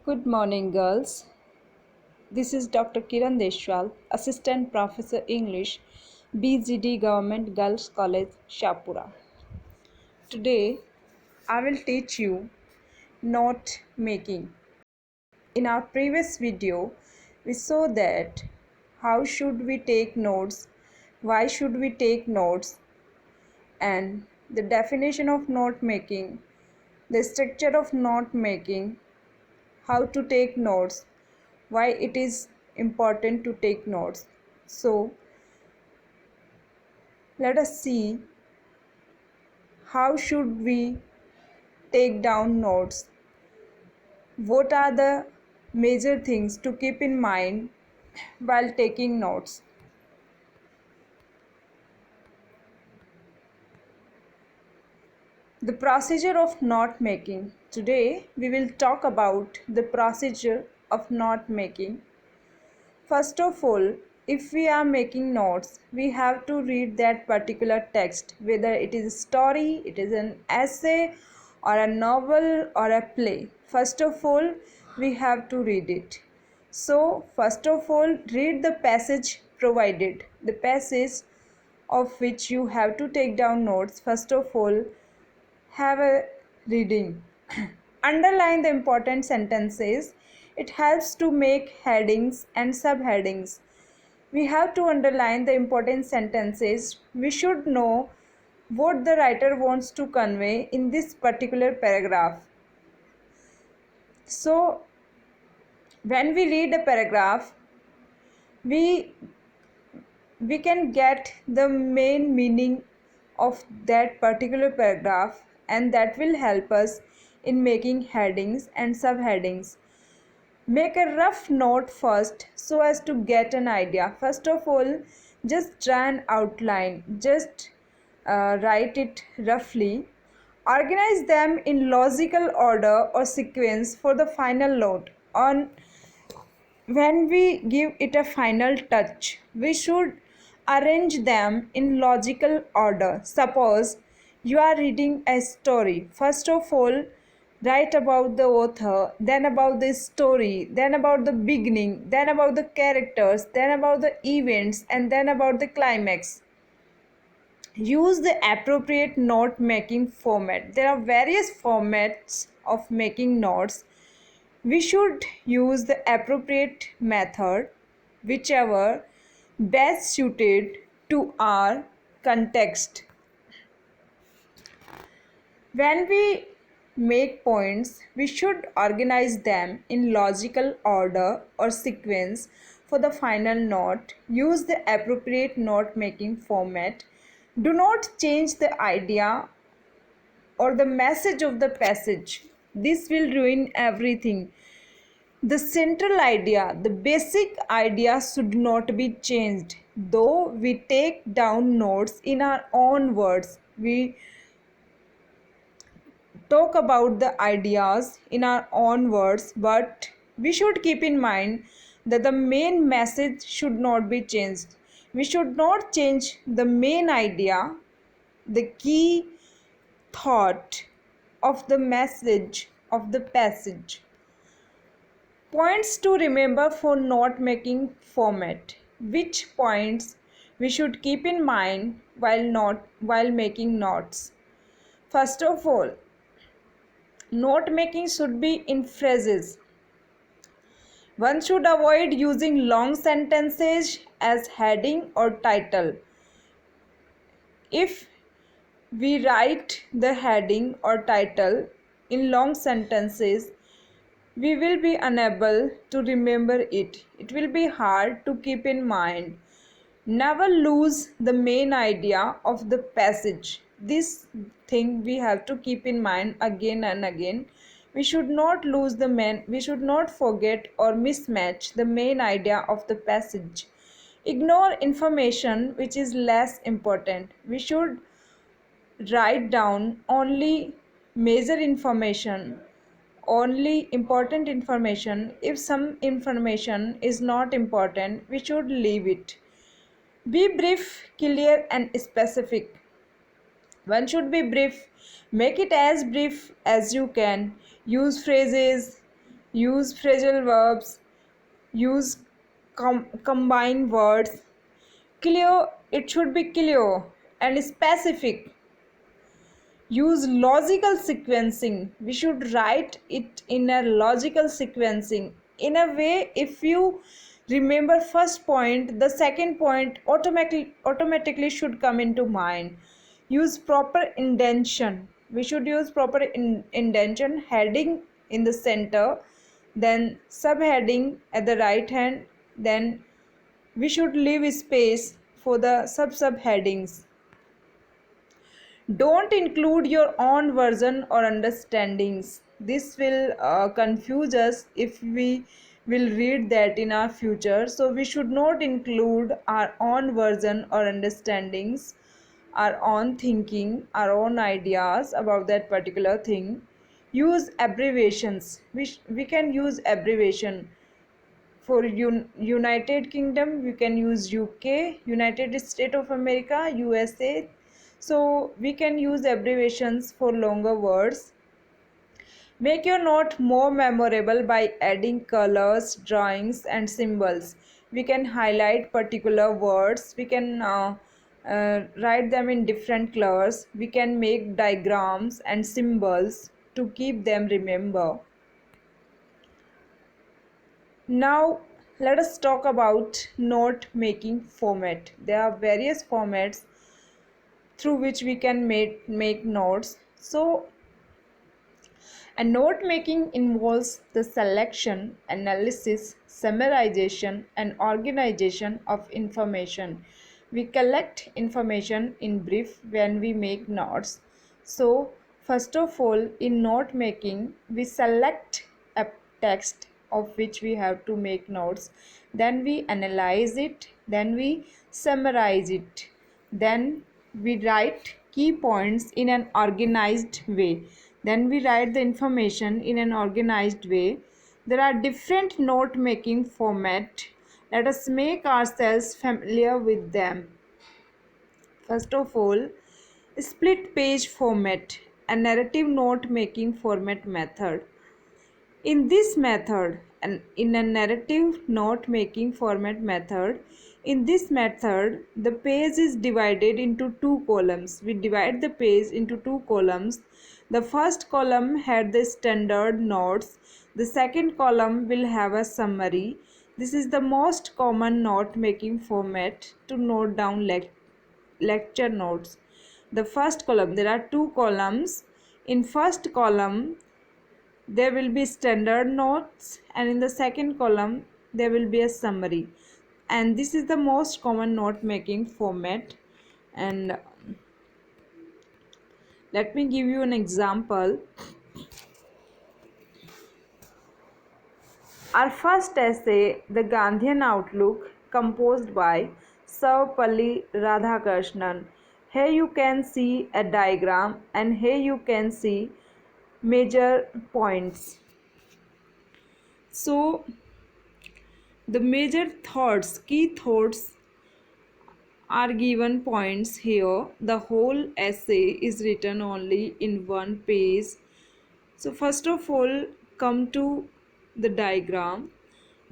Good morning, girls. This is Dr. Kiran Deshwal, Assistant Professor English, BGD Government Girls College, Shapura. Today, I will teach you note making. In our previous video, we saw that how should we take notes, why should we take notes, and the definition of note making, the structure of note making, how to take notes, why it is important to take notes. So let us see how should we take down notes. What are the major things to keep in mind while taking notes? The procedure of note making. Today we will talk about the procedure of note making. First of all, if we are making notes, we have to read that particular text, whether it is a story, it is an essay, or a novel, or a play. First of all, we have to read it. So, first of all, read the passage provided, the passage of which you have to take down notes. First of all, have a reading. Underline the important sentences. It helps to make headings and subheadings. We have to underline the important sentences. We should know what the writer wants to convey in this particular paragraph. So, when we read a paragraph, we can get the main meaning of that particular paragraph, and that will help us in making headings and subheadings. Make a rough note first so as to get an idea. First of all, just draw an outline, just write it roughly. Organize them in logical order or sequence for the final note. On when we give it a final touch, we should arrange them in logical order. Suppose you are reading a story. First of all, write about the author, then about the story, then about the beginning, then about the characters, then about the events, and then about the climax. Use the appropriate note making format. There are various formats of making notes. We should use the appropriate method, whichever best suited to our context. When we make points, we should organize them in logical order or sequence for the final note. Use the appropriate note making format. Do not change the idea or the message of the passage. This will ruin everything. The central idea, the basic idea should not be changed. Though we take down notes in our own words, we talk about the ideas in our own words, but we should keep in mind that the main message should not be changed. We should not change the main idea, the key thought of the message of the passage. Points to remember for note making format. Which points we should keep in mind while making notes? First of all, note making should be in phrases. One should avoid using long sentences as heading or title. If we write the heading or title in long sentences, we will be unable to remember it. It will be hard to keep in mind. Never lose the main idea of the passage. This thing we have to keep in mind again and again. We should not we should not forget or mismatch the main idea of the passage. Ignore information which is less important. We should write down only major information, only important information. If some information is not important, we should leave it. Be brief, clear, and specific. One should be brief. Make it as brief as you can. Use phrases, use phrasal verbs, use combine words. Clear, it should be clear and specific. Use logical sequencing. We should write it in a logical sequencing. In a way, if you remember first point, the second point automatically should come into mind. Use proper indentation. We should use proper indentation, heading in the center, then subheading at the right hand, then we should leave space for the subheadings. Don't include your own version or understandings. This will confuse us if we will read that in our future. So we should not include our own version or understandings, our own thinking, our own ideas about that particular thing. Use abbreviations. We can use abbreviation. For United Kingdom, we can use UK, United States of America, USA. So we can use abbreviations for longer words. Make your note more memorable by adding colors, drawings, and symbols. We can highlight particular words. We can write them in different colors. We can make diagrams and symbols to keep them remember. Now let us talk about note making format. There are various formats through which we can make notes. So a note making involves the selection, analysis, summarization and organization of information. We collect information in brief when we make notes. So first of all, in note making, we select a text of which we have to make notes, then we analyze it, then we summarize it, then we write key points in an organized way, then we write the information in an organized way. There are different note making format. Let us make ourselves familiar with them. First of all, split page format, a narrative note making format method. In this method, and in a narrative note making format method, in this method the page is divided into two columns. We divide the page into two columns. The first column had the standard notes. The second column will have a summary. This is the most common note making format to note down lecture notes. The first column, there are two columns. In first column there will be standard notes, and in the second column there will be a summary, and this is the most common note making format. And let me give you an example. Our first essay, The Gandhian Outlook, composed by Sarvepalli Radhakrishnan. Here you can see a diagram, and here you can see major points. So the major thoughts, key thoughts are given points here. The whole essay is written only in one page. So first of all, come to the diagram.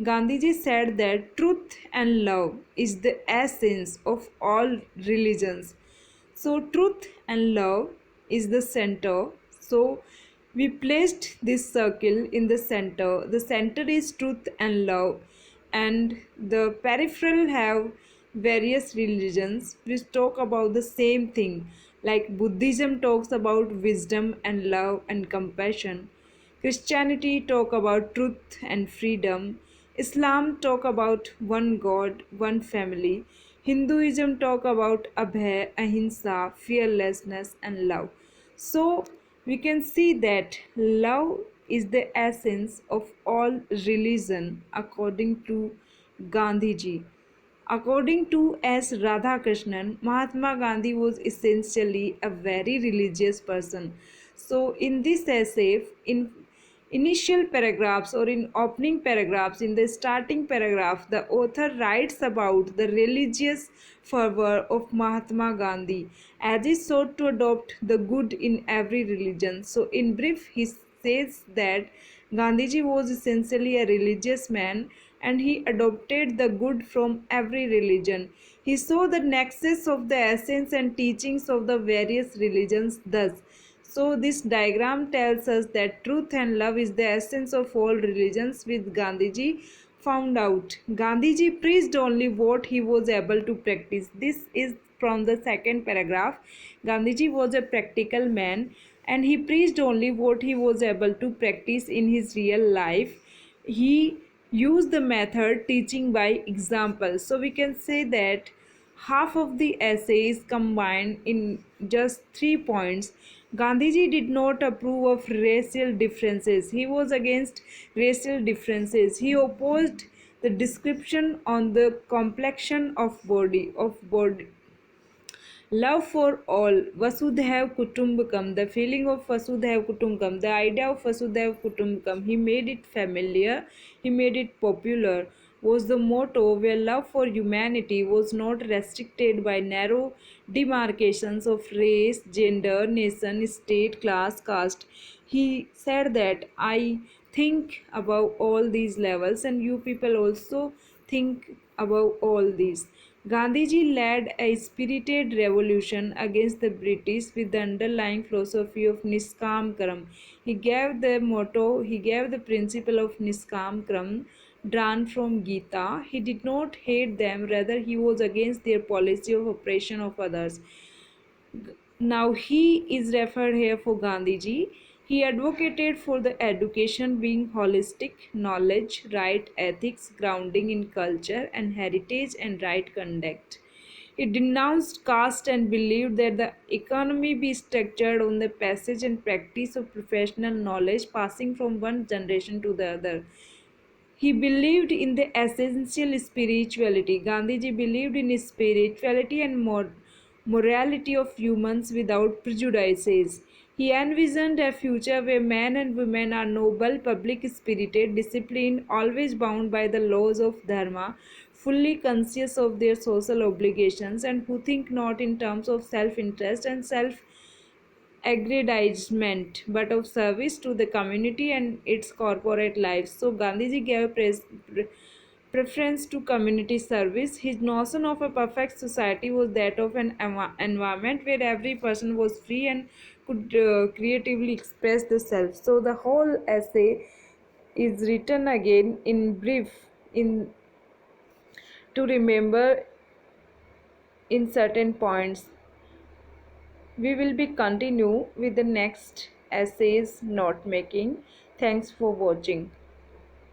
Gandhiji said that truth and love is the essence of all religions. So truth and love is the center. So we placed this circle in the center. The center is truth and love, and the peripheral have various religions which talk about the same thing. Like Buddhism talks about wisdom and love and compassion. Christianity talk about truth and freedom. Islam talk about one God, one family. Hinduism talk about abhay, ahimsa, fearlessness and love. So we can see that love is the essence of all religion according to Gandhiji. According to S. Radhakrishnan, Mahatma Gandhi was essentially a very religious person. So in this essay, in initial paragraphs or in opening paragraphs, in the starting paragraph, the author writes about the religious fervor of Mahatma Gandhi as he sought to adopt the good in every religion. So in brief, he says that Gandhiji was essentially a religious man and he adopted the good from every religion. He saw the nexus of the essence and teachings of the various religions thus. So, this diagram tells us that truth and love is the essence of all religions, with Gandhiji found out. Gandhiji preached only what he was able to practice. This is from the second paragraph. Gandhiji was a practical man and he preached only what he was able to practice in his real life. He used the method teaching by example. So we can say that half of the essay is combined in just 3 points. Gandhiji did not approve of racial differences. He was against racial differences. He opposed the description on the complexion of body. Love for all, Vasudhaiv Kutumbakam, the feeling of Vasudhaiv Kutumbakam, the idea of Vasudhaiv Kutumbakam, he made it familiar, he made it popular, was the motto where love for humanity was not restricted by narrow demarcations of race, gender, nation, state, class, caste. He said that I think above all these levels and you people also think above all these. Gandhiji led a spirited revolution against the British with the underlying philosophy of Niskam Karam. He gave the motto, he gave the principle of Niskam Karam drawn from Gita. He did not hate them, rather, he was against their policy of oppression of others. Now he is referred here for Gandhiji. He advocated for the education being holistic, knowledge, right ethics, grounding in culture and heritage and right conduct. He denounced caste and believed that the economy be structured on the passage and practice of professional knowledge passing from one generation to the other. He believed in the essential spirituality. Gandhiji believed in spirituality and morality of humans without prejudices. He envisioned a future where men and women are noble, public spirited, disciplined, always bound by the laws of Dharma, fully conscious of their social obligations, and who think not in terms of self interest and self aggrandizement but of service to the community and its corporate life. So Gandhiji gave preference to community service. His notion of a perfect society was that of an environment where every person was free and could creatively express the self. So the whole essay is written again in brief in to remember in certain points. We will be continue with the next essays note making. Thanks for watching.